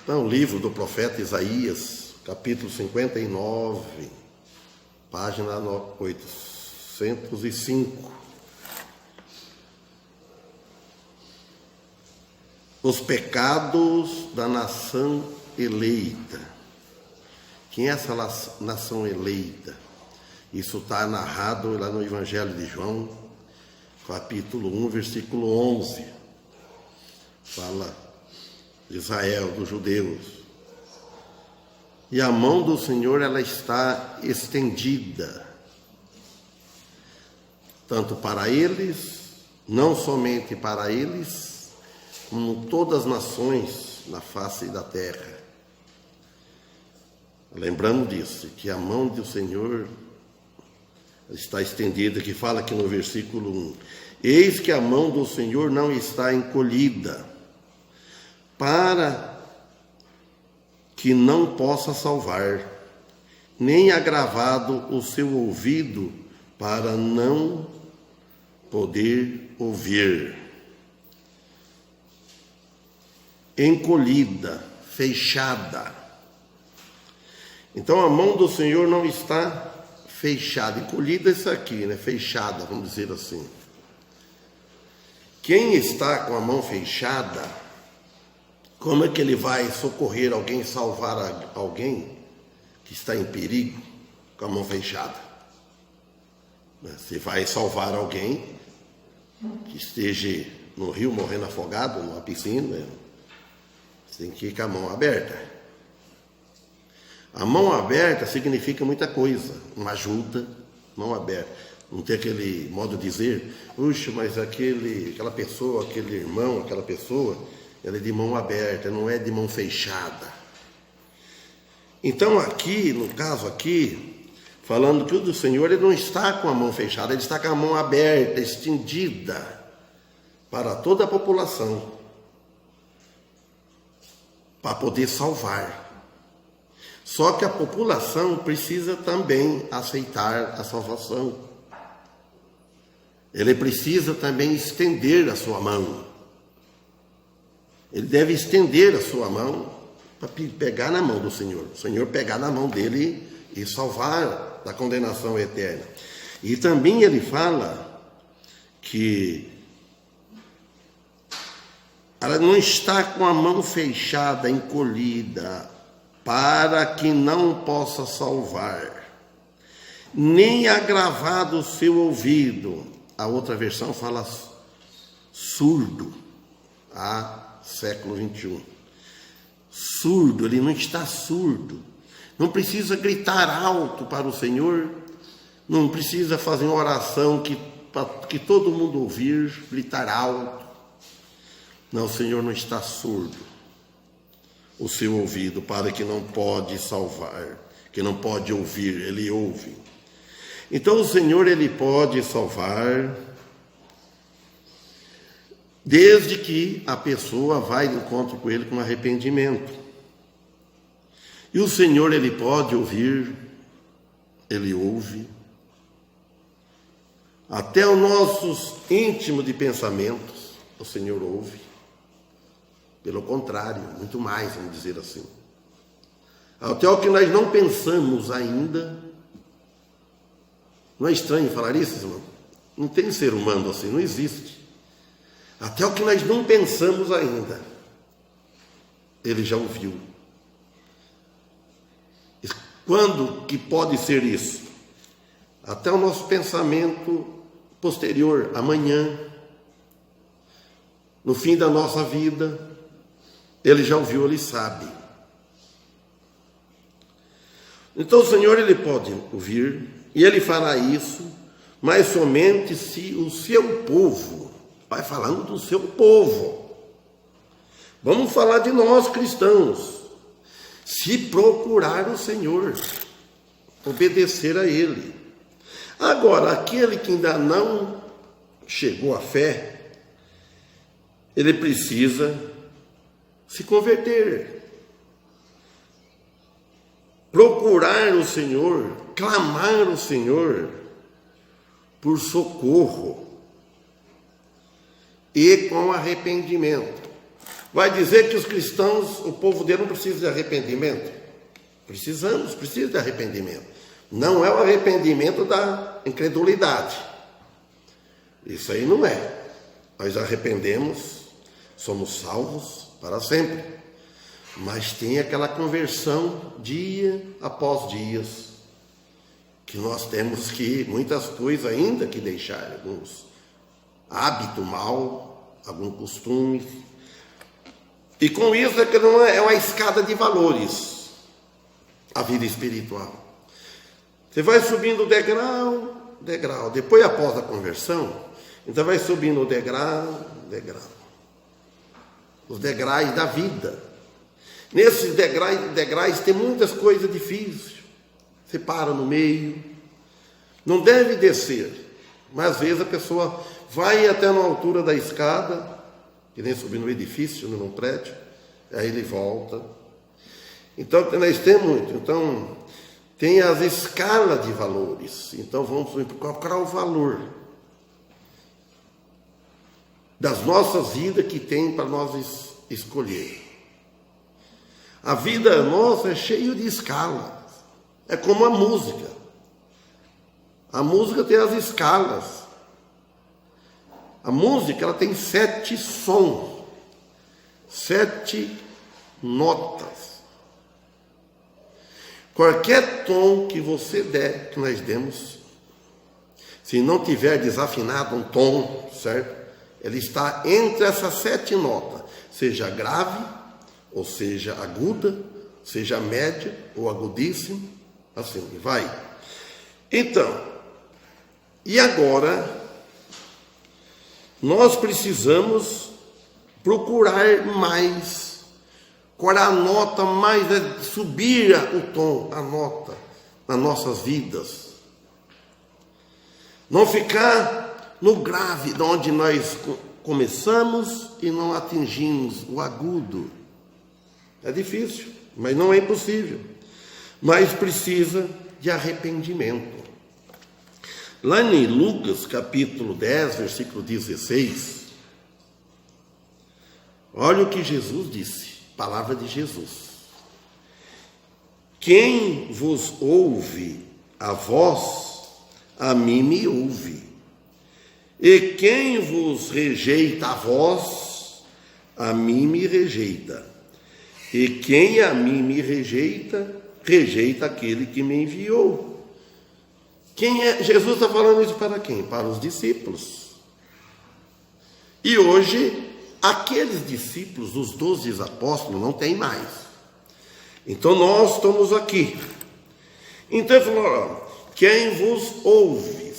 Então, o livro do profeta Isaías, capítulo 59, página 805. Os pecados da nação eleita. Quem é essa nação eleita? Isso está narrado lá no Evangelho de João, capítulo 1, versículo 11. Fala de Israel, dos judeus. E a mão do Senhor, ela está estendida, tanto para eles, não somente para eles, como todas as nações na face da terra. Lembramos disso, que a mão do Senhor está estendida, que fala aqui no versículo 1. Eis que a mão do Senhor não está encolhida, para que não possa salvar, nem agravado o seu ouvido, para não poder ouvir. Encolhida, fechada. Então a mão do Senhor não está fechada. Encolhida é isso aqui, né? Fechada, vamos dizer assim. Quem está com a mão fechada, como é que ele vai socorrer alguém, salvar alguém que está em perigo com a mão fechada? Você vai salvar alguém que esteja no rio morrendo afogado, numa piscina, você tem que ir com a mão aberta. A mão aberta significa muita coisa, uma ajuda, mão aberta. Não tem aquele modo de dizer, puxa, mas aquela pessoa, aquele irmão, aquela pessoa, ela é de mão aberta, não é de mão fechada. Então aqui, no caso aqui, falando que o do Senhor, ele não está com a mão fechada, ele está com a mão aberta, estendida para toda a população, para poder salvar. Só que a população precisa também aceitar a salvação. Ele precisa também estender a sua mão. Ele deve estender a sua mão para pegar na mão do Senhor. O Senhor pegar na mão dele e salvar da condenação eterna. E também ele fala que ela não está com a mão fechada, encolhida, para que não possa salvar, nem agravado o seu ouvido. A outra versão fala surdo, século 21. Surdo, ele não está surdo. Não precisa gritar alto para o Senhor, não precisa fazer uma oração para que todo mundo ouvir, gritar alto. Não, o Senhor não está surdo. O seu ouvido, para que não pode salvar, que não pode ouvir, ele ouve. Então o Senhor, ele pode salvar, desde que a pessoa vá de encontro com ele com arrependimento. E o Senhor, ele pode ouvir, ele ouve, até os nossos íntimos de pensamentos, o Senhor ouve. Pelo contrário, muito mais, vamos dizer assim. Até o que nós não pensamos ainda. Não é estranho falar isso, irmão? Não tem ser humano assim, não existe. Até o que nós não pensamos ainda, ele já ouviu. Quando que pode ser isso? Até o nosso pensamento posterior, amanhã, no fim da nossa vida, ele já ouviu, ele sabe. Então o Senhor, ele pode ouvir, e ele fará isso, mas somente se o seu povo, vai falando do seu povo, vamos falar de nós cristãos, se procurar o Senhor, obedecer a ele. Agora, aquele que ainda não chegou à fé, ele precisa se converter, procurar o Senhor, clamar o Senhor por socorro e com arrependimento. vai dizer que os cristãos, o povo dele não precisa de arrependimento? Precisa de arrependimento. Não é o arrependimento da incredulidade. Isso aí não é. Nós arrependemos, somos salvos para sempre. Mas tem aquela conversão dia após dia, que nós temos que, muitas coisas ainda que deixar, alguns hábitos mal, algum costume. E com isso é que não é uma escada de valores, a vida espiritual. Você vai subindo degrau, degrau. Depois, após a conversão, então vai subindo degrau, degrau. Os degraus da vida. Nesses degraus tem muitas coisas difíceis. Você para no meio. Não deve descer. Mas às vezes a pessoa vai até na altura da escada, que nem subir no edifício, num prédio, aí ele volta. Então, nós temos muito. Então, tem as escalas de valores. Então, vamos procurar o valor das nossas vidas que tem para nós escolher. A vida nossa é cheia de escalas. É como a música. A música tem as escalas. A música, ela tem 7 sons, 7 notas. Qualquer tom que você der, que nós demos, se não tiver desafinado um tom, certo? Ele está entre essas 7 notas, seja grave, ou seja aguda, seja média ou agudíssimo, assim, vai. Então, e agora, nós precisamos procurar mais, qual é a nota mais, subir o tom, a nota, nas nossas vidas. Não ficar no grave, de onde nós começamos e não atingimos o agudo. É difícil, mas não é impossível. Mas precisa de arrependimento. Lá em Lucas, capítulo 10, versículo 16, olha o que Jesus disse, palavra de Jesus. Quem vos ouve a vós, a mim me ouve. E quem vos rejeita a vós, a mim me rejeita. E quem a mim me rejeita, rejeita aquele que me enviou. Jesus está falando isso para quem? Para os discípulos. E hoje, aqueles discípulos, os 12 apóstolos, não tem mais. Então nós estamos aqui. Então ele falou, quem vos ouve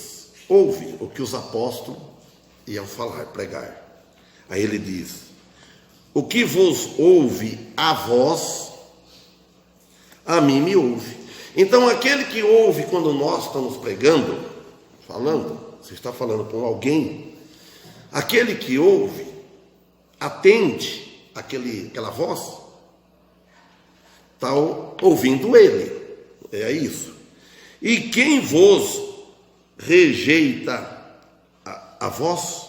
o que os apóstolos iam falar, pregar. Aí ele diz, o que vos ouve a vós, a mim me ouve. Então, aquele que ouve quando nós estamos pregando, falando, você está falando com alguém, aquele que ouve, atende aquela voz, está ouvindo ele, é isso. E quem vos rejeita a voz,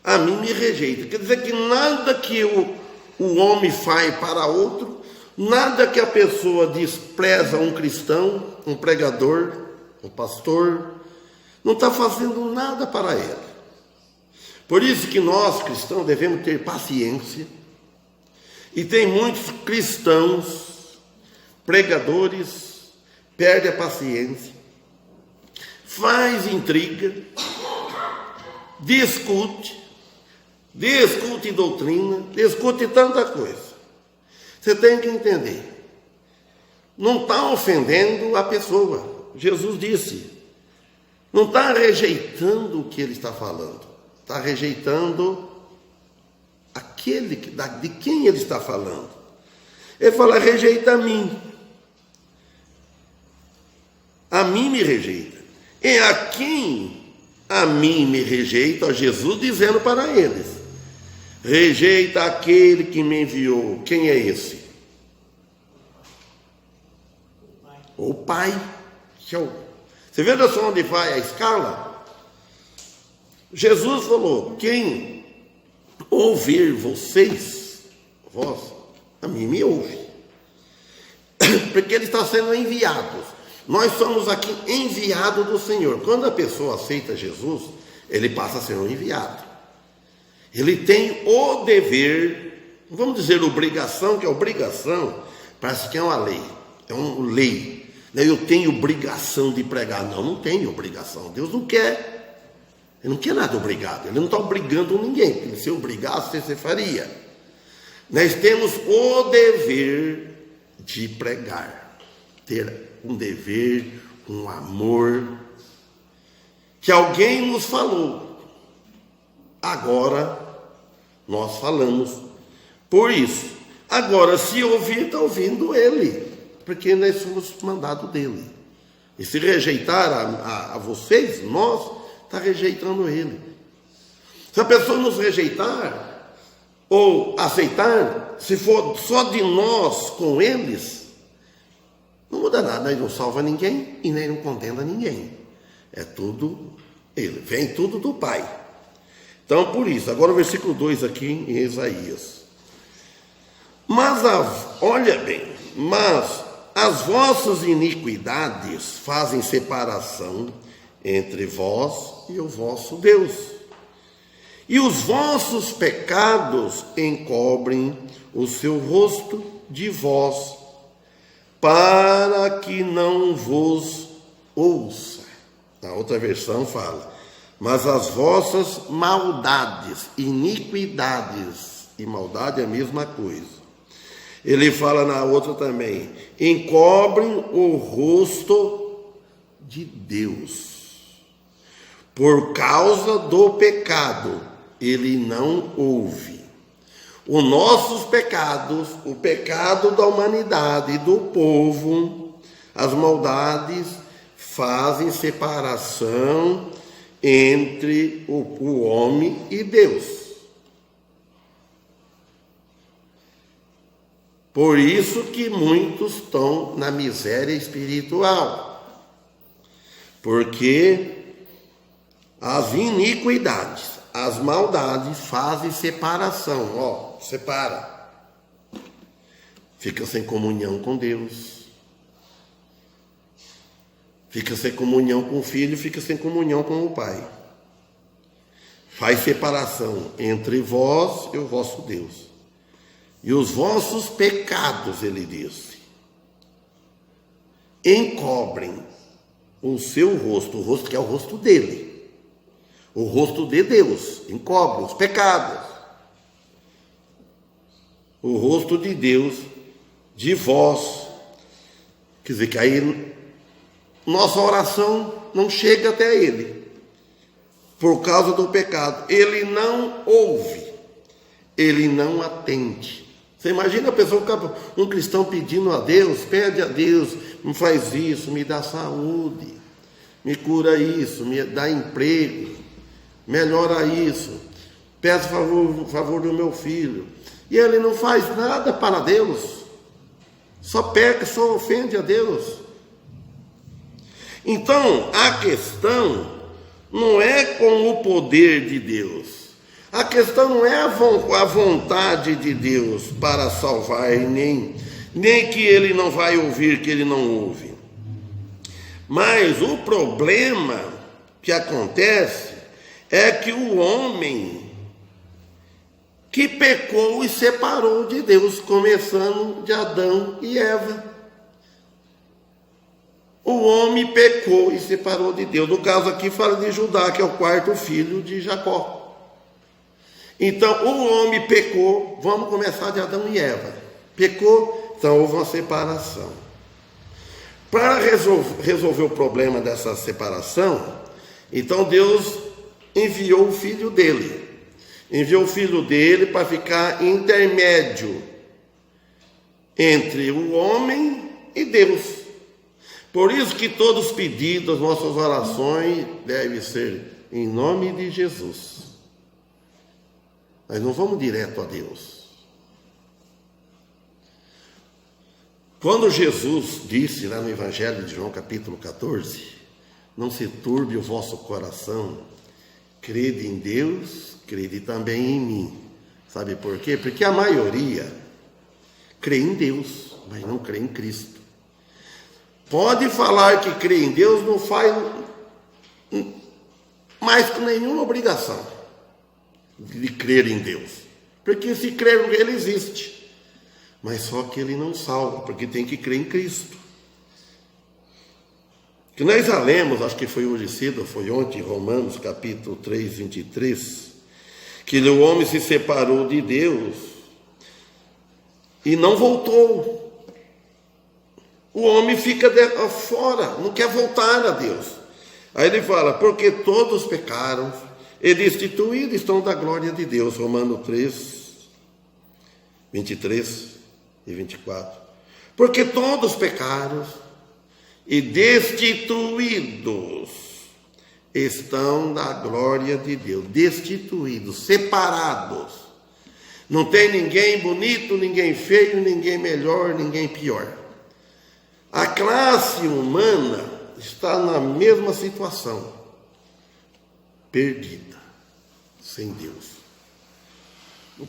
a mim me rejeita. Quer dizer que nada que o homem faz para outro, nada que a pessoa despreza um cristão, um pregador, um pastor, não está fazendo nada para ele. Por isso que nós, cristãos, devemos ter paciência. E tem muitos cristãos, pregadores, perdem a paciência, faz intriga, discute doutrina, discute tanta coisa. Você tem que entender, não está ofendendo a pessoa. Jesus disse, não está rejeitando o que ele está falando, está rejeitando aquele de quem ele está falando. Ele fala, rejeita a mim me rejeita. E a quem a mim me rejeita, ó, Jesus dizendo para eles, rejeita aquele que me enviou. Quem é esse? O Pai. Você vê só onde vai a escala? Jesus falou, quem ouvir vocês, voz, a mim me ouve. Porque ele está sendo enviado. Nós somos aqui enviados do Senhor. Quando a pessoa aceita Jesus, ele passa a ser um enviado. Ele tem o dever, vamos dizer obrigação, que é obrigação, parece que é uma lei, é uma lei. Eu tenho obrigação de pregar. Não, não tenho obrigação. Deus não quer. Ele não quer nada obrigado. Ele não está obrigando ninguém. Porque se obrigasse, você faria. Nós temos o dever de pregar. Ter um dever, um amor, que alguém nos falou. Agora, nós falamos por isso. Agora, se ouvir, está ouvindo ele. Porque nós somos mandados dele. E se rejeitar a vocês, nós, está rejeitando ele. Se a pessoa nos rejeitar, ou aceitar, se for só de nós com eles, não muda nada, nós não salva ninguém e nem não condena ninguém. É tudo ele, vem tudo do Pai. Então, por isso, agora o versículo 2 aqui em Isaías. Olha bem, mas as vossas iniquidades fazem separação entre vós e o vosso Deus. E os vossos pecados encobrem o seu rosto de vós, para que não vos ouça. A outra versão fala, mas as vossas maldades, iniquidades, e maldade é a mesma coisa. Ele fala na outra também, encobrem o rosto de Deus. Por causa do pecado, ele não ouve. Os nossos pecados, o pecado da humanidade, do povo, as maldades, fazem separação entre o homem e Deus. Por isso que muitos estão na miséria espiritual. Porque as iniquidades, as maldades fazem separação. Separa. Fica sem comunhão com Deus. Fica sem comunhão com o Filho, fica sem comunhão com o Pai. Faz separação entre vós e o vosso Deus. E os vossos pecados, ele disse, encobrem o seu rosto, o rosto que é o rosto dele, o rosto de Deus, encobre os pecados, o rosto de Deus, de vós. Quer dizer que aí nossa oração não chega até ele, por causa do pecado. Ele não ouve, ele não atende. Você imagina a pessoa, um cristão pedindo a Deus, pede a Deus, me faz isso, me dá saúde, me cura isso, me dá emprego, melhora isso, peço favor do meu filho. E ele não faz nada para Deus, só peca, só ofende a Deus. Então, a questão não é com o poder de Deus. A questão não é a vontade de Deus para salvar, nem que ele não vai ouvir, que ele não ouve. Mas o problema que acontece é que o homem que pecou e separou de Deus, começando de Adão e Eva. O homem pecou e separou de Deus. No caso aqui fala de Judá, que é o quarto filho de Jacó. Então, o homem pecou, vamos começar de Adão e Eva. Pecou, então houve uma separação. Para resolver o problema dessa separação, então Deus enviou o filho dele. Enviou o filho dele para ficar intermédio entre o homem e Deus. Por isso que todos os pedidos, nossas orações devem ser em nome de Jesus. Nós não vamos direto a Deus. Quando Jesus disse lá no Evangelho de João capítulo 14, não se turbe o vosso coração, crede em Deus, crede também em mim. Sabe por quê? Porque a maioria crê em Deus, mas não crê em Cristo. Pode falar que crê em Deus, não faz mais com nenhuma obrigação de crer em Deus. Porque se crer nele, existe. Mas só que ele não salva, porque tem que crer em Cristo. Que nós já lemos, acho que foi hoje cedo, foi ontem, Romanos capítulo 3, 23, que o homem se separou de Deus e não voltou. O homem fica fora, não quer voltar a Deus. Aí ele fala, porque todos pecaram e destituídos estão da glória de Deus. Romanos 3, 23 e 24. Porque todos pecaram e destituídos estão da glória de Deus. Destituídos, separados. Não tem ninguém bonito, ninguém feio, ninguém melhor, ninguém pior. A classe humana está na mesma situação, perdida, sem Deus.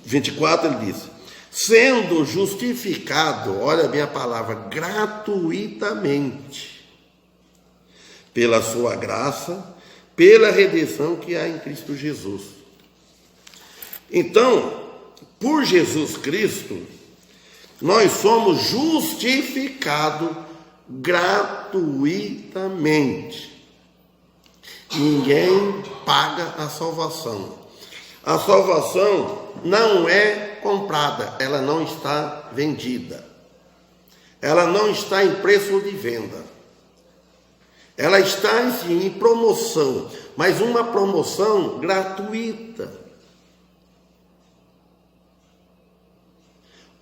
24 ele diz, sendo justificado, olha bem a palavra, gratuitamente, pela sua graça, pela redenção que há em Cristo Jesus. Então, por Jesus Cristo, nós somos justificados gratuitamente. Ninguém paga a salvação. A salvação não é comprada, ela não está vendida. Ela não está em preço de venda. Ela está sim, em promoção, mas uma promoção gratuita.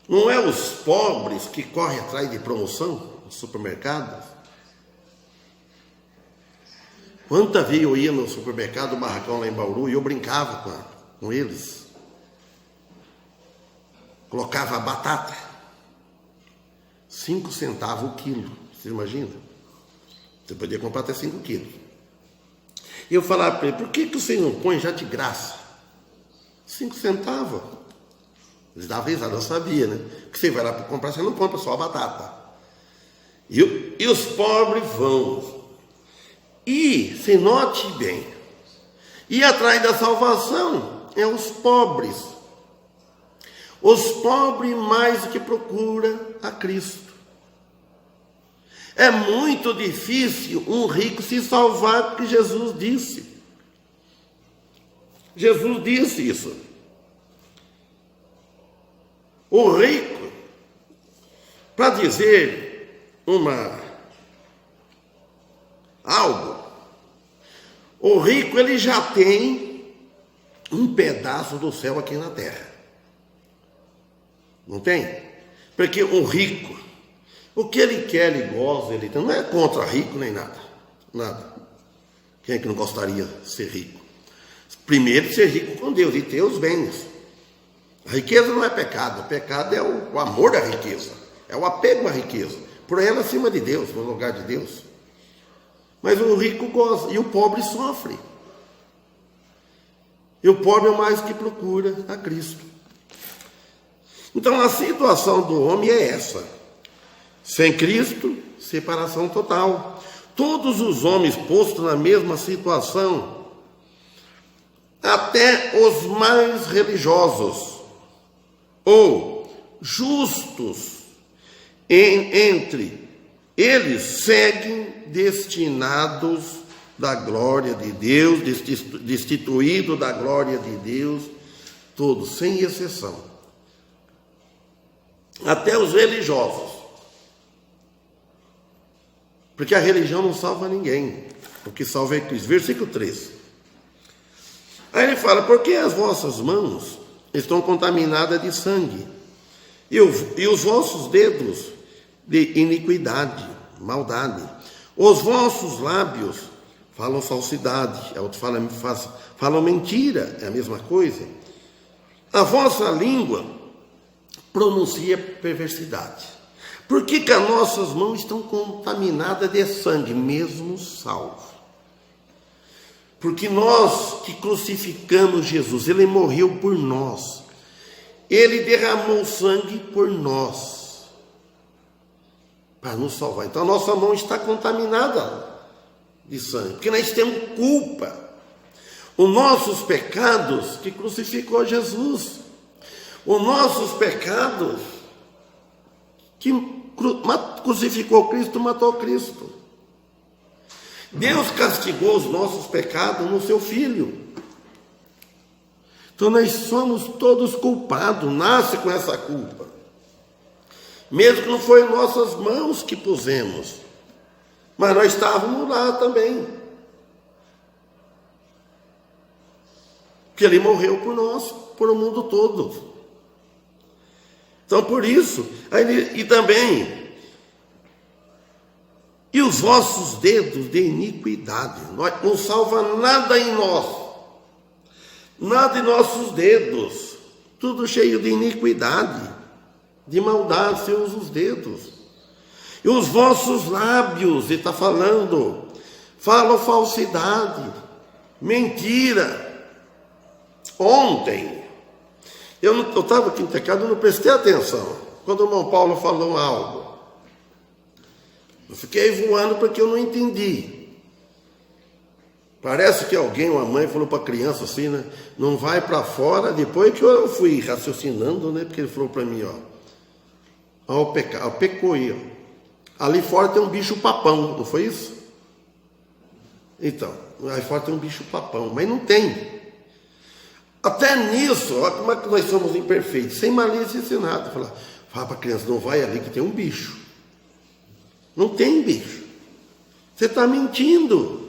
Não é os pobres que correm atrás de promoção nos supermercados? Quanta vez eu ia no supermercado, barracão lá em Bauru, e eu brincava com eles. Colocava batata, 5 centavos o quilo, você imagina? Você podia comprar até 5 quilos. E eu falava para ele, por que você não põe já de graça? 5 centavos. Eles davam risada, eu sabia, né? Que você vai lá para comprar, você não compra só a batata. E os pobres vão. E, se note bem, e atrás da salvação é os pobres. Os pobres mais do que procuram a Cristo. É muito difícil um rico se salvar, porque Jesus disse. Jesus disse isso. O rico, para dizer algo, o rico ele já tem um pedaço do céu aqui na terra. Não tem? Porque o rico, o que ele quer, ele gosta, ele não é contra rico nem nada. Nada. Quem é que não gostaria de ser rico? Primeiro, ser rico com Deus e ter os bens. A riqueza não é pecado, o pecado é o amor da riqueza, é o apego à riqueza, por ela acima de Deus, no lugar de Deus. Mas o rico gosta e o pobre sofre. E o pobre é o mais que procura a Cristo. Então a situação do homem é essa: sem Cristo, separação total. Todos os homens postos na mesma situação, até os mais religiosos ou justos entre eles, seguem destinados da glória de Deus, destituídos da glória de Deus, todos, sem exceção. Até os religiosos. Porque a religião não salva ninguém. O que salva é Cristo. Versículo 3. Aí ele fala, porque as vossas mãos estão contaminadas de sangue, e os vossos dedos de iniquidade, maldade. Os vossos lábios falam falsidade, outros falam mentira, é a mesma coisa. A vossa língua pronuncia perversidade. Por que as nossas mãos estão contaminadas de sangue, mesmo salvo? Porque nós que crucificamos Jesus, ele morreu por nós. Ele derramou sangue por nós. para nos salvar. Então a nossa mão está contaminada de sangue, porque nós temos culpa. Os nossos pecados que crucificou Jesus, os nossos pecados que crucificou Cristo, matou Cristo. Deus castigou os nossos pecados no seu Filho. Então nós somos todos culpados, nasce com essa culpa. Mesmo que não foi em nossas mãos que pusemos, mas nós estávamos lá também. Porque Ele morreu por nós, por o mundo todo. Então por isso, e também, e os vossos dedos de iniquidade, não salva nada em nós, nada em nossos dedos, tudo cheio de iniquidade, de maldade, você usa os dedos. E os vossos lábios, ele está falando, falam falsidade, mentira. Ontem, eu estava aqui no pecado, eu não prestei atenção, quando o irmão Paulo falou algo. Eu fiquei voando porque eu não entendi. Parece que alguém, uma mãe, falou para a criança assim, né? Não vai para fora. Depois que eu fui raciocinando, né? Porque ele falou para mim, ó, pecou aí, ó. Ali fora tem um bicho papão, não foi isso? Então, aí fora tem um bicho papão, mas não tem. Até nisso, olha como é que nós somos imperfeitos, sem malícia e sem nada. Fala para a criança, não vai ali que tem um bicho. Não tem bicho. Você está mentindo.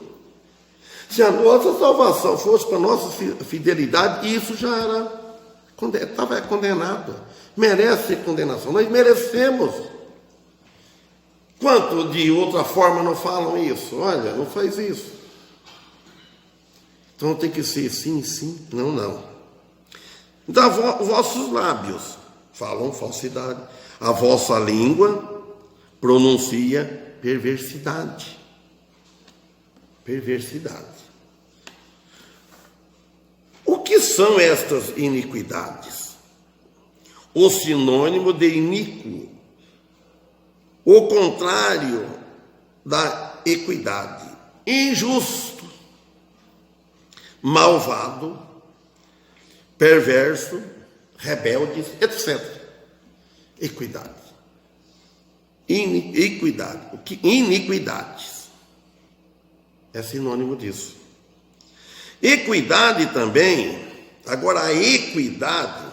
Se a nossa salvação fosse para a nossa fidelidade, isso já estava condenado. Merece condenação. Nós merecemos. Quanto de outra forma não falam isso? Olha, não faz isso. Então tem que ser sim, sim, não, não. Então, os vossos lábios falam falsidade. A vossa língua pronuncia perversidade. Perversidade. O que são estas iniquidades? O sinônimo de iníquo. O contrário da equidade. Injusto. Malvado, perverso, rebeldes, etc. Equidade. Iniquidades. É sinônimo disso. Equidade também, agora a equidade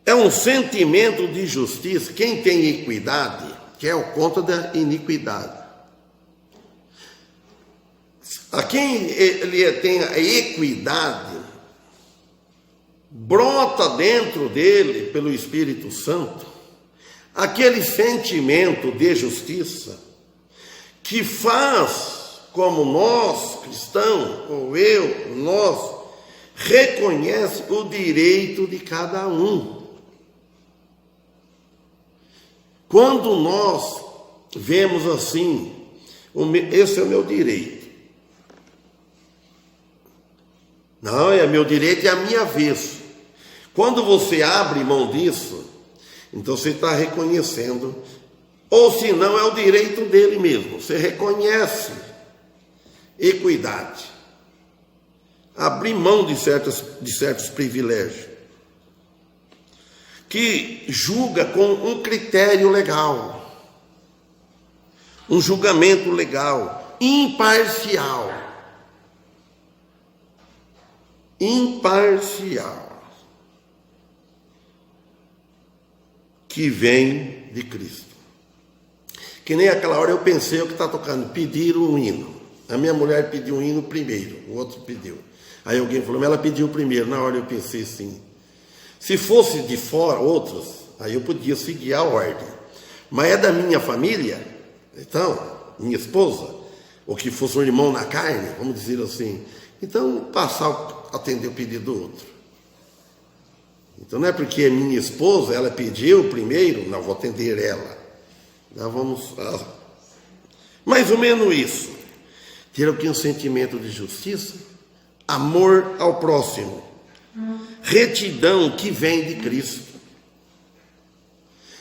é um sentimento de justiça. Quem tem equidade quer o conta da iniquidade. A quem ele tem a equidade, brota dentro dele, pelo Espírito Santo, aquele sentimento de justiça que faz, como nós, cristãos, ou eu, nós, reconhece o direito de cada um. Quando nós vemos assim, esse é o meu direito. Não, é meu direito e a minha vez. Quando você abre mão disso, então você está reconhecendo, ou se não, é o direito dele mesmo. Você reconhece equidade. Abrir mão de certos privilégios. Que julga com um critério legal. Um julgamento legal. Imparcial. Imparcial, que vem de Cristo. Que nem aquela hora eu pensei o que está tocando, pedir um hino. A minha mulher pediu um hino primeiro, o outro pediu. Aí alguém falou, mas ela pediu primeiro. Na hora eu pensei assim, se fosse de fora, outros, aí eu podia seguir a ordem. Mas é da minha família, então, minha esposa, ou que fosse um irmão na carne, vamos dizer assim, então atender o pedido do outro. Então não é porque é minha esposa, ela pediu primeiro, não vou atender ela. Nós vamos. Mais ou menos isso. Ter aqui um sentimento de justiça, amor ao próximo, retidão que vem de Cristo.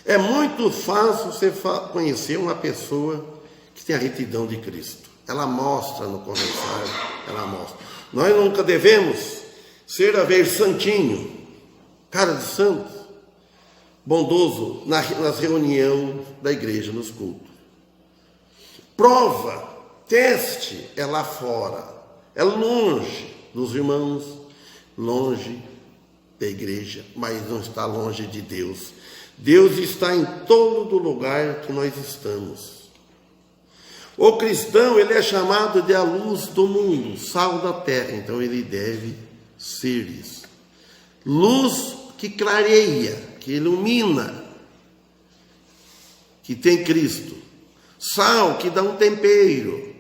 É muito fácil você conhecer uma pessoa que tem a retidão de Cristo. Ela mostra no conversar, ela mostra. Nós nunca devemos ser a ver santinho, cara de santo, bondoso nas reuniões da igreja, nos cultos. Prova, teste é lá fora, é longe dos irmãos, longe da igreja, mas não está longe de Deus. Deus está em todo lugar que nós estamos. O cristão, ele é chamado de a luz do mundo, sal da terra, então ele deve ser isso. Luz que clareia, que ilumina, que tem Cristo. Sal que dá um tempero.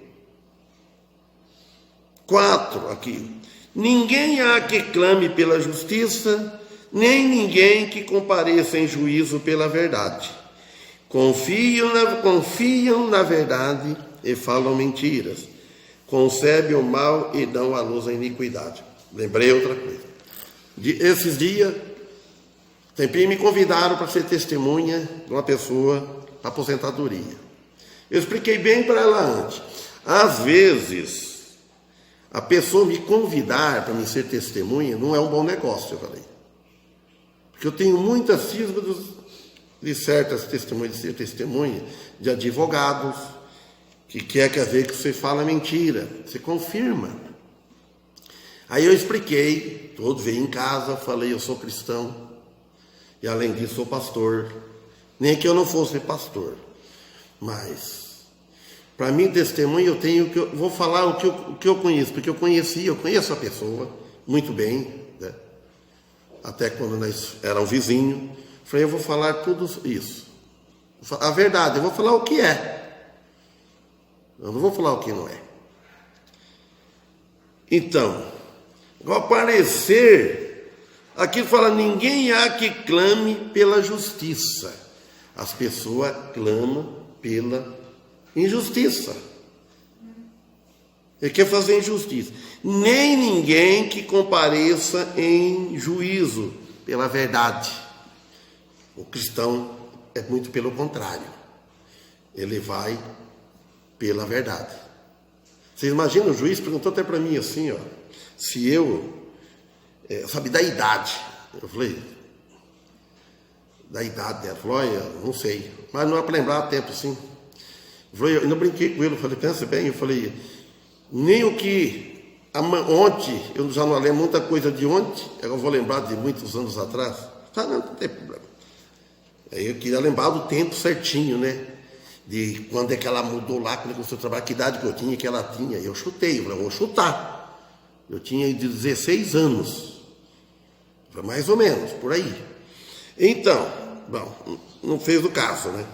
4 aqui. Ninguém há que clame pela justiça, nem ninguém que compareça em juízo pela verdade. Confiam na verdade e falam mentiras. Concebem o mal e dão à luz a iniquidade. Lembrei outra coisa. Esses dias, tempinho me convidaram para ser testemunha de uma pessoa para aposentadoria. Eu expliquei bem para ela antes. Às vezes, a pessoa me convidar para me ser testemunha não é um bom negócio, eu falei. Porque eu tenho muitas cismas de certas testemunhas, de ser testemunha, de advogados, que quer ver que você fala mentira, você confirma. Aí eu expliquei, todo veio em casa, falei, eu sou cristão, e além disso sou pastor. Nem que eu não fosse pastor, mas para mim testemunha eu tenho que vou falar o que eu conheço, porque eu conheço a pessoa muito bem, né? Até quando nós éramos vizinhos. Falei, eu vou falar tudo isso. A verdade, eu vou falar o que é. Eu não vou falar o que não é. Então, ao parecer, aqui fala, ninguém há que clame pela justiça. As pessoas clamam pela injustiça. Ele quer fazer injustiça. Nem ninguém que compareça em juízo pela verdade. O cristão é muito pelo contrário. Ele vai pela verdade. Vocês imaginam, o juiz perguntou até para mim assim, ó, se eu, sabe, da idade. Eu falei, da idade dela. Falou, olha, não sei, mas não é para lembrar tempo, sim. Eu não brinquei com ele, eu falei, pensa bem, eu falei, nem o que ontem, eu já não lembro muita coisa de ontem, eu vou lembrar de muitos anos atrás. Tá, não tem problema. Aí eu queria lembrar do tempo certinho, né? De quando é que ela mudou lá, quando começou a trabalhar, que idade que eu tinha, que ela tinha. Eu chutei, eu falei, vou chutar. Eu tinha 16 anos. Foi mais ou menos, por aí. Então, bom, não fez o caso, né?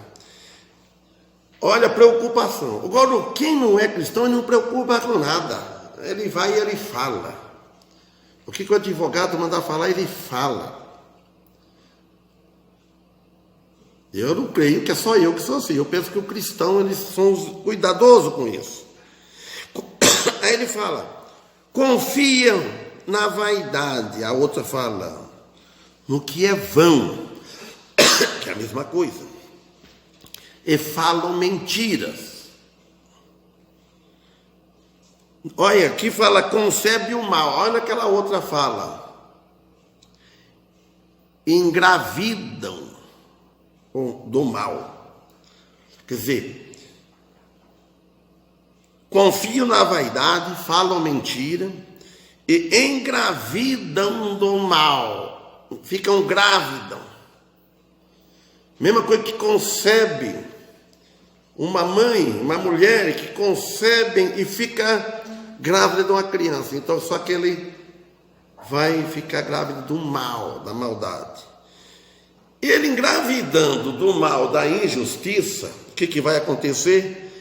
Olha a preocupação. Agora, quem não é cristão, ele não preocupa com nada. Ele vai e ele fala. O que o advogado mandar falar, ele fala. Eu não creio que é só eu que sou assim. Eu penso que o cristão, eles são cuidadosos com isso. Aí ele fala, confiam na vaidade. A outra fala, no que é vão, que é a mesma coisa. E falam mentiras. Olha, aqui fala, concebe o mal. Olha aquela outra fala. Engravidam do mal. Quer dizer, confiam na vaidade, falam mentira e engravidam do mal. Ficam grávidas. Mesma coisa que concebe uma mãe, uma mulher que concebe e fica grávida de uma criança. Então, só que ele vai ficar grávida do mal, da maldade. Ele engravidando do mal, da injustiça, o que vai acontecer?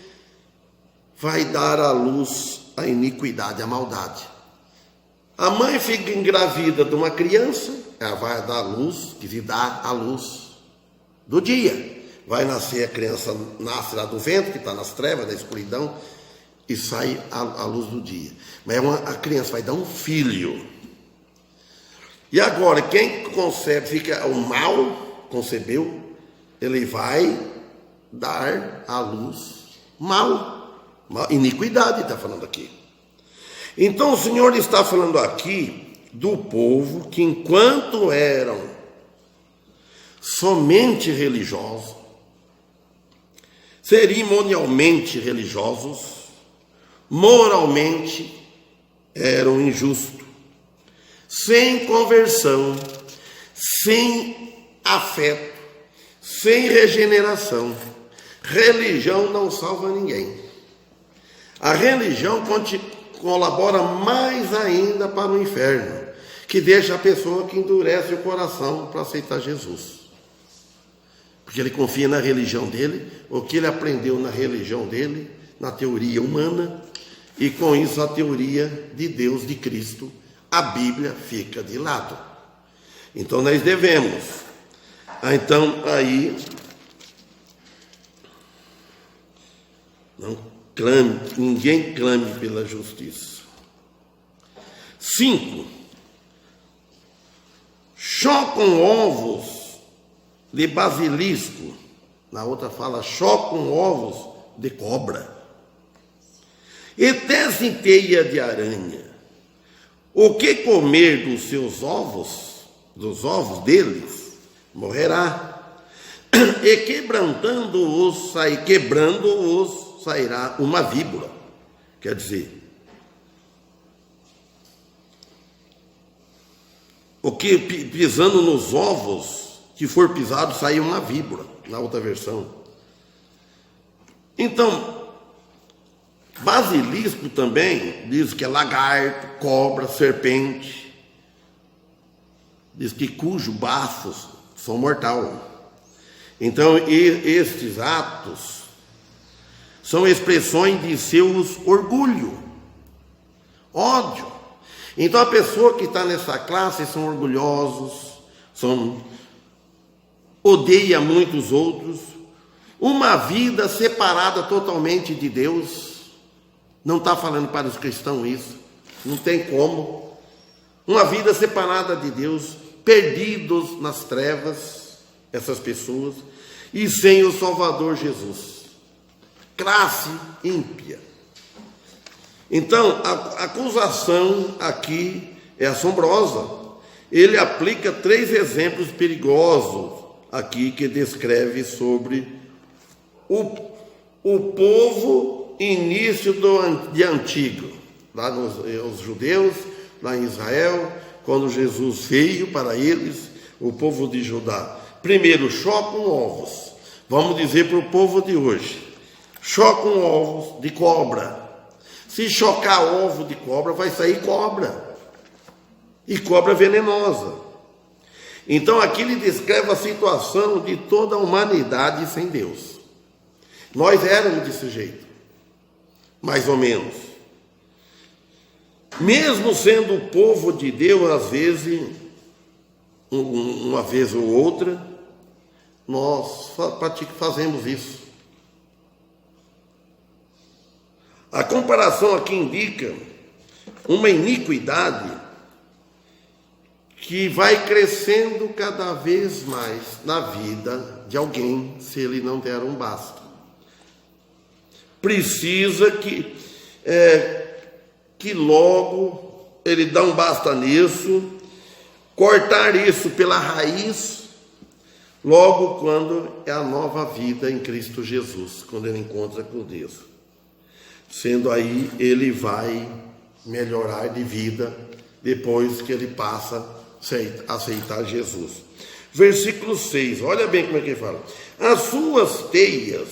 Vai dar à luz a iniquidade, a maldade. A mãe fica engravida de uma criança, ela vai dar à luz, que se dá à luz do dia. Vai nascer, a criança nasce lá do vento, que está nas trevas, da escuridão, e sai à luz do dia. Mas a criança vai dar um filho. E agora, quem concebe, fica o mal, concebeu, ele vai dar à luz mal, iniquidade, está falando aqui. Então o Senhor está falando aqui do povo que, enquanto eram somente religiosos, cerimonialmente religiosos, moralmente eram injustos, sem conversão, sem afeto, sem regeneração. Religião não salva ninguém. A religião colabora mais ainda para o inferno, que deixa a pessoa que endurece o coração para aceitar Jesus. Porque ele confia na religião dele, o que ele aprendeu na religião dele, na teoria humana, e com isso a teoria de Deus, de Cristo, a Bíblia fica de lado. Então nós devemos. Então aí, não clame, ninguém clame pela justiça. 5. Chocam ovos de basilisco. Na outra fala, chocam ovos de cobra. E tecem teia de aranha. O que comer dos seus ovos, dos ovos deles, morrerá. E quebrando-os sairá uma víbora. Quer dizer, o que pisando nos ovos que for pisado, sai uma víbora, na outra versão. Então, basilisco também diz que é lagarto, cobra, serpente. Diz que cujo bafos são mortal. Então, estes atos são expressões de seus orgulho, ódio. Então, a pessoa que está nessa classe são orgulhosos, odeia muitos outros, uma vida separada totalmente de Deus. Não está falando para os cristãos isso, não tem como. Uma vida separada de Deus, perdidos nas trevas, essas pessoas, e sem o Salvador Jesus. Classe ímpia. Então, a acusação aqui é assombrosa. Ele aplica 3 exemplos perigosos aqui que descreve sobre o povo início de antigo, lá os judeus, lá em Israel, quando Jesus veio para eles, o povo de Judá. Primeiro, chocam ovos. Vamos dizer para o povo de hoje, chocam ovos de cobra. Se chocar ovo de cobra, vai sair cobra. E cobra venenosa. Então aqui ele descreve a situação de toda a humanidade sem Deus. Nós éramos desse jeito, mais ou menos. Mesmo sendo o povo de Deus, às vezes, uma vez ou outra, nós fazemos isso. A comparação aqui indica uma iniquidade que vai crescendo cada vez mais na vida de alguém, se ele não der um basta. Precisa que logo ele dá um basta nisso, cortar isso pela raiz, logo quando é a nova vida em Cristo Jesus, quando ele encontra com Deus. Sendo aí, ele vai melhorar de vida depois que ele passa a aceitar Jesus. Versículo 6, olha bem como é que ele fala. As suas teias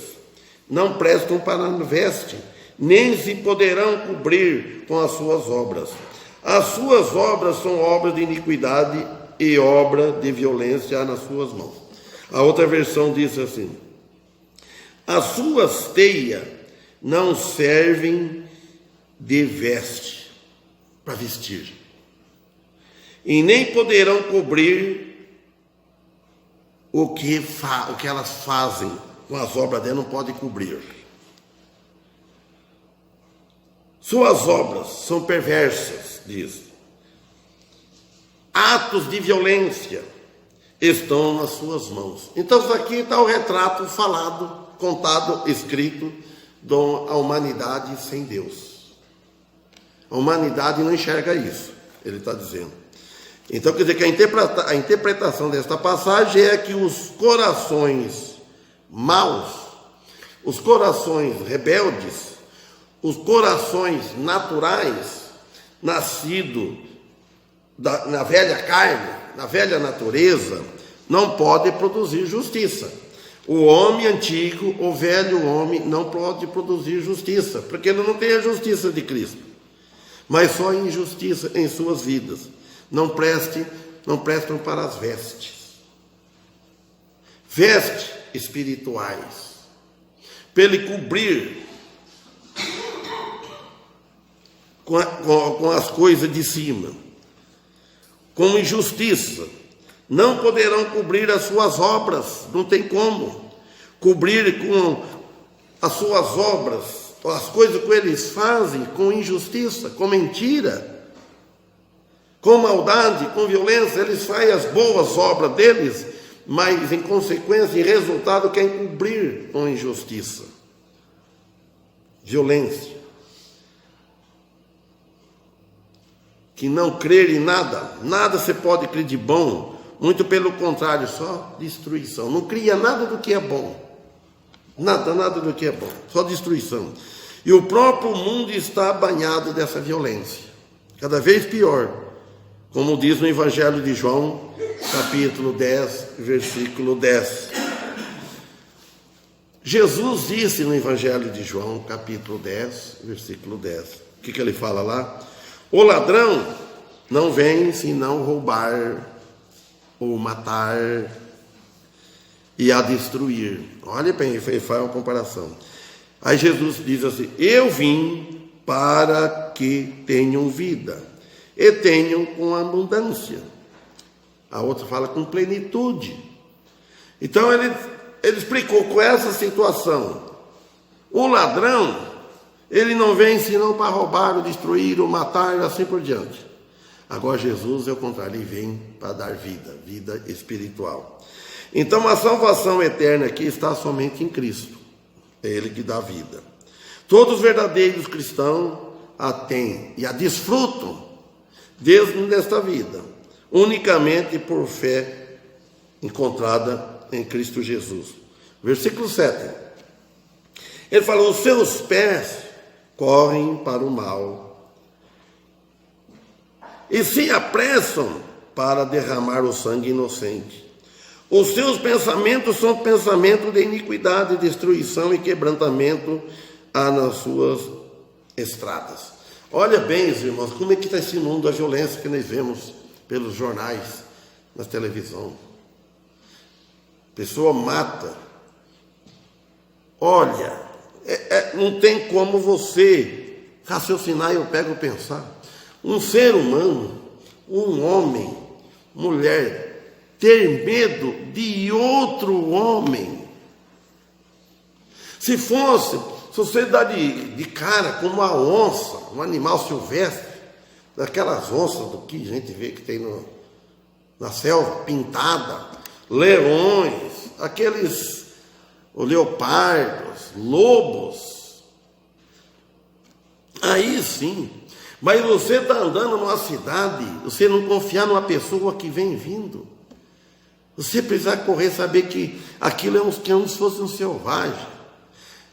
não prestam para veste, nem se poderão cobrir com as suas obras. As suas obras são obras de iniquidade e obra de violência há nas suas mãos. A outra versão diz assim: as suas teias não servem de veste, para vestir, e nem poderão cobrir o que elas fazem com as obras delas, não pode cobrir. Suas obras são perversas, diz. Atos de violência, estão nas suas mãos. Então isso aqui está o retrato falado, contado, escrito da humanidade sem Deus. A humanidade não enxerga isso, ele está dizendo. Então quer dizer que a interpretação desta passagem é que os corações maus, os corações rebeldes, os corações naturais, nascidos na velha carne, na velha natureza, não podem produzir justiça. O homem antigo, o velho homem, não pode produzir justiça, porque ele não tem a justiça de Cristo, mas só injustiça em suas vidas. Não prestam para as vestes espirituais, para ele cobrir com as coisas de cima, com injustiça. Não poderão cobrir as suas obras, não tem como cobrir com as suas obras, as coisas que eles fazem com injustiça, com mentira, com maldade, com violência. Eles fazem as boas obras deles, mas em consequência, em resultado, querem cobrir com injustiça, violência. Que não crer em nada você pode crer de bom, muito pelo contrário, só destruição. Não cria nada do que é bom, nada do que é bom, só destruição. E o próprio mundo está banhado dessa violência, cada vez pior, como diz no Evangelho de João, capítulo 10, versículo 10. Jesus disse no Evangelho de João, capítulo 10, versículo 10. O que ele fala lá? O ladrão não vem senão roubar ou matar e a destruir. Olha bem, ele faz uma comparação. Aí Jesus diz assim: eu vim para que tenham vida e tenham com abundância. A outra fala com plenitude. Então ele explicou com essa situação. O ladrão, ele não vem senão para roubar, ou destruir, ou matar, assim por diante. Agora Jesus, ao contrário, ele vem para dar vida espiritual. Então a salvação eterna aqui está somente em Cristo. É Ele que dá vida. Todos os verdadeiros cristãos a têm e a desfrutam desde esta vida, unicamente por fé encontrada em Cristo Jesus. Versículo 7. Ele falou: os seus pés correm para o mal e se apressam para derramar o sangue inocente. Os seus pensamentos são pensamentos de iniquidade, destruição e quebrantamento há nas suas estradas. Olha bem, irmãos, como é que está esse mundo da violência que nós vemos pelos jornais, na televisão. Pessoa mata. Olha, não tem como você raciocinar, eu pego pensar. Um ser humano, um homem, mulher, ter medo de outro homem. Se você dá de cara com uma onça, um animal silvestre, daquelas onças do que a gente vê que tem na selva, pintada, leões, aqueles leopardos, lobos, aí sim. Mas você está andando numa cidade, você não confiar numa pessoa que vem vindo, você precisa correr, saber que aquilo é como se fosse um selvagem.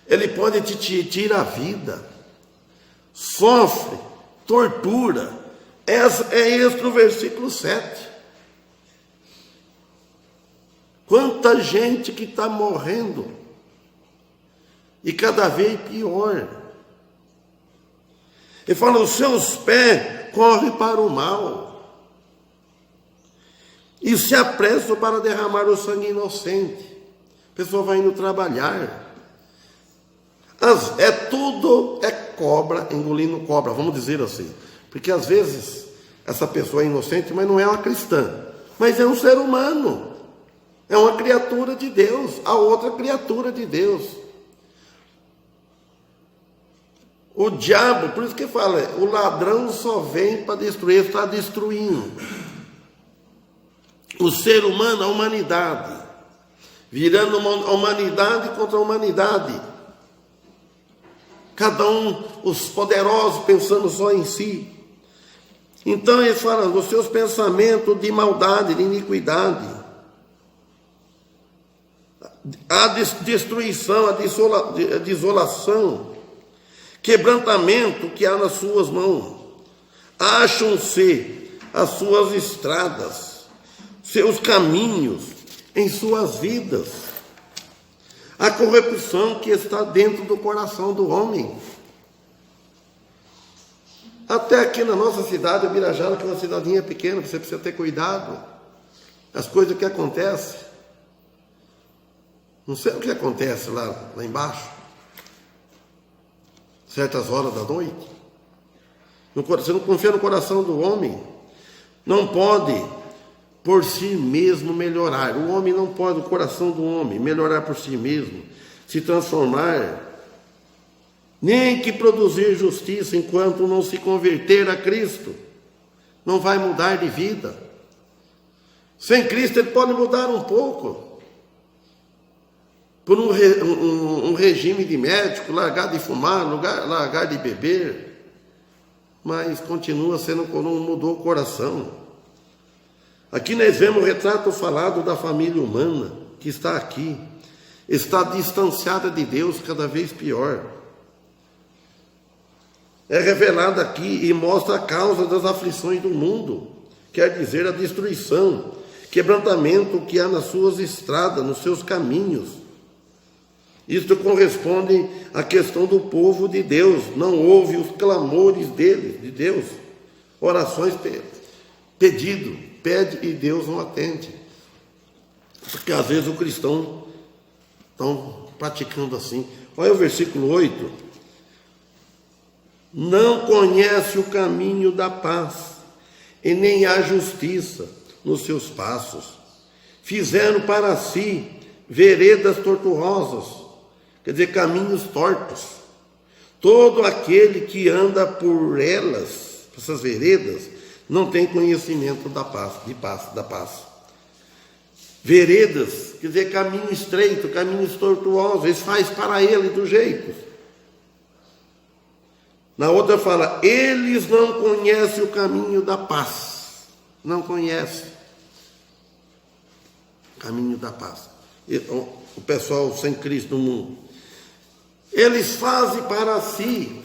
Ele pode te tirar a vida, sofre, tortura. É este o versículo 7. Quanta gente que está morrendo, e cada vez pior. Ele fala: os seus pés correm para o mal e se apressam para derramar o sangue inocente. A pessoa vai indo trabalhar. Tudo é cobra engolindo cobra, vamos dizer assim. Porque às vezes essa pessoa é inocente, mas não é uma cristã. Mas é um ser humano. É uma criatura de Deus. A outra criatura de Deus. O diabo, por isso que fala, o ladrão só vem para destruir, está destruindo. o ser humano, a humanidade, virando a humanidade contra a humanidade. Cada um, os poderosos, pensando só em si. Então ele fala dos seus pensamentos de maldade, de iniquidade, a destruição, a desolação, quebrantamento que há nas suas mãos. Acham-se as suas estradas, seus caminhos em suas vidas. A corrupção que está dentro do coração do homem. Até aqui na nossa cidade, a Birajara, que é uma cidadinha pequena, você precisa ter cuidado. As coisas que acontecem. Não sei o que acontece lá embaixo. Certas horas da noite. Você não confia no coração do homem. Não pode por si mesmo melhorar. O homem não pode, o coração do homem, melhorar por si mesmo, se transformar, nem que produzir justiça enquanto não se converter a Cristo. Não vai mudar de vida. Sem Cristo ele pode mudar um pouco. Por um regime de médico, largar de fumar, largar de beber. Mas continua sendo, não mudou o coração. Aqui nós vemos o retrato falado da família humana, que está aqui. Está distanciada de Deus cada vez pior. É revelada aqui e mostra a causa das aflições do mundo. Quer dizer, a destruição, quebrantamento que há nas suas estradas, nos seus caminhos. Isto corresponde à questão do povo de Deus. Não ouve os clamores dele, de Deus. Orações pedido. Pede e Deus não atende. Porque às vezes o cristão estão praticando assim. Olha o versículo 8. Não conhece o caminho da paz, e nem há justiça nos seus passos. Fizeram para si veredas tortuosas, quer dizer, caminhos tortos. Todo aquele que anda por elas, essas veredas, não tem conhecimento da paz. Veredas, quer dizer, caminho estreito, caminhos tortuosos, eles fazem para ele do jeito. Na outra fala, eles não conhecem o caminho da paz. Não conhecem o caminho da paz. O pessoal sem Cristo no mundo. Eles fazem para si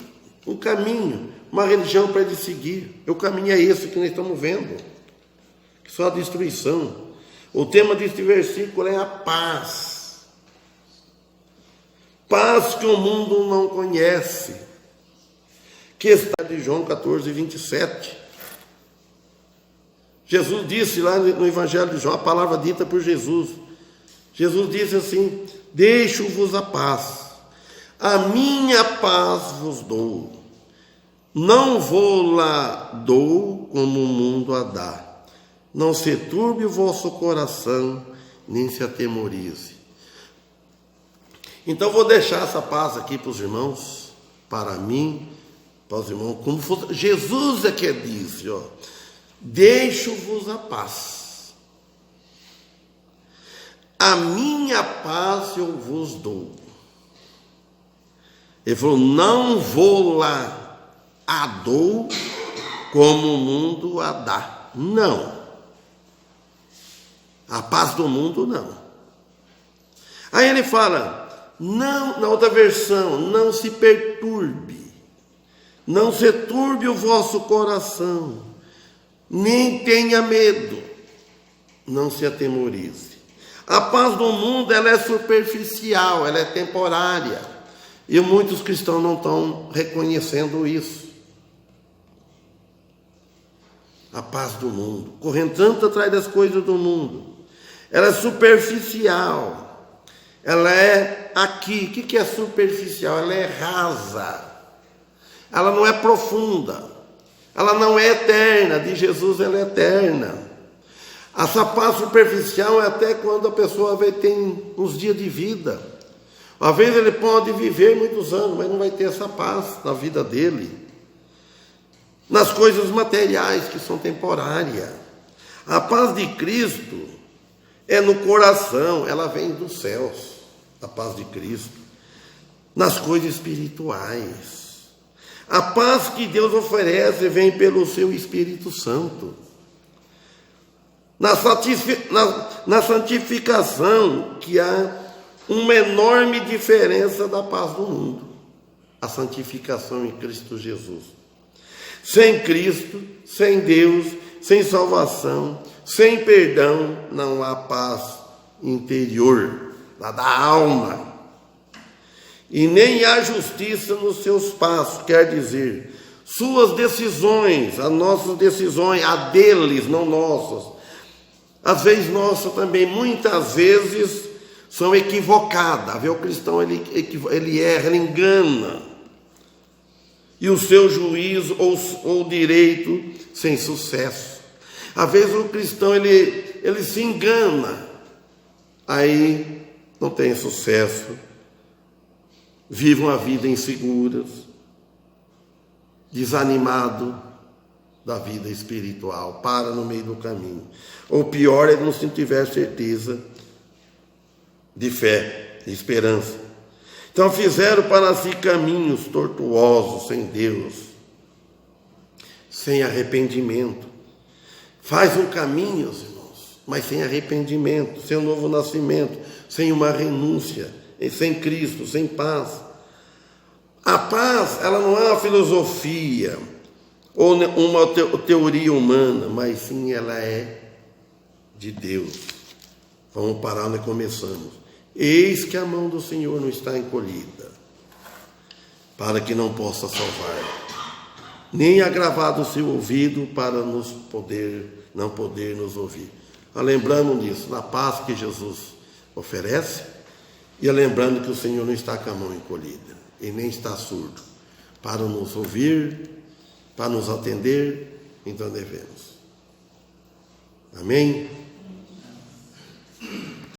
um caminho, uma religião para ele seguir. O caminho é esse que nós estamos vendo. Que só a destruição. O tema deste versículo é a paz. Paz que o mundo não conhece. Que está de João 14, 27. Jesus disse lá no Evangelho de João, a palavra dita por Jesus. Jesus disse assim, deixo-vos a paz. A minha paz vos dou. Não vou lá dou como o mundo a dá. Não se turbe o vosso coração, nem se atemorize. Então vou deixar essa paz aqui para os irmãos, para mim, para os irmãos, como fosse. Jesus é que disse, ó, deixo-vos a paz. A minha paz eu vos dou. Ele falou, não vou lá a dou como o mundo a dá. Não. A paz do mundo, não. Aí ele fala, não, na outra versão, não se perturbe, não se turbe o vosso coração, nem tenha medo, não se atemorize. A paz do mundo, ela é superficial, ela é temporária, e muitos cristãos não estão reconhecendo isso. A paz do mundo, correndo tanto atrás das coisas do mundo, ela é superficial, ela é aqui. O que é superficial? Ela é rasa, ela não é profunda, ela não é eterna. De Jesus ela é eterna. Essa paz superficial é até quando a pessoa tem uns dias de vida. Às vezes ele pode viver muitos anos, mas não vai ter essa paz na vida dele. Nas coisas materiais que são temporárias. A paz de Cristo é no coração, ela vem dos céus, a paz de Cristo, nas coisas espirituais. A paz que Deus oferece vem pelo seu Espírito Santo. Na santificação, que há uma enorme diferença da paz do mundo. A santificação em Cristo Jesus. Sem Cristo, sem Deus, sem salvação, sem perdão, não há paz interior, lá da alma. E nem há justiça nos seus passos, quer dizer, suas decisões, as nossas decisões, a deles, não nossas. Às vezes nossas também, muitas vezes, são equivocadas. O cristão, ele erra, ele engana. E o seu juízo ou direito sem sucesso. Às vezes o cristão, ele se engana. Aí não tem sucesso. Vive uma vida insegura, desanimado da vida espiritual, para no meio do caminho. Ou pior, ele não tiver certeza de fé, de esperança. Então fizeram para si caminhos tortuosos, sem Deus, sem arrependimento. Faz um caminho, irmãos, mas sem arrependimento, sem um novo nascimento, sem uma renúncia, sem Cristo, sem paz. A paz, ela não é uma filosofia ou uma teoria humana, mas sim ela é de Deus. Vamos parar onde começamos. Eis que a mão do Senhor não está encolhida, para que não possa salvar, nem agravado o seu ouvido para não poder nos ouvir. Lembrando disso, na paz que Jesus oferece, e lembrando que o Senhor não está com a mão encolhida, e nem está surdo, para nos ouvir, para nos atender, então devemos. Amém?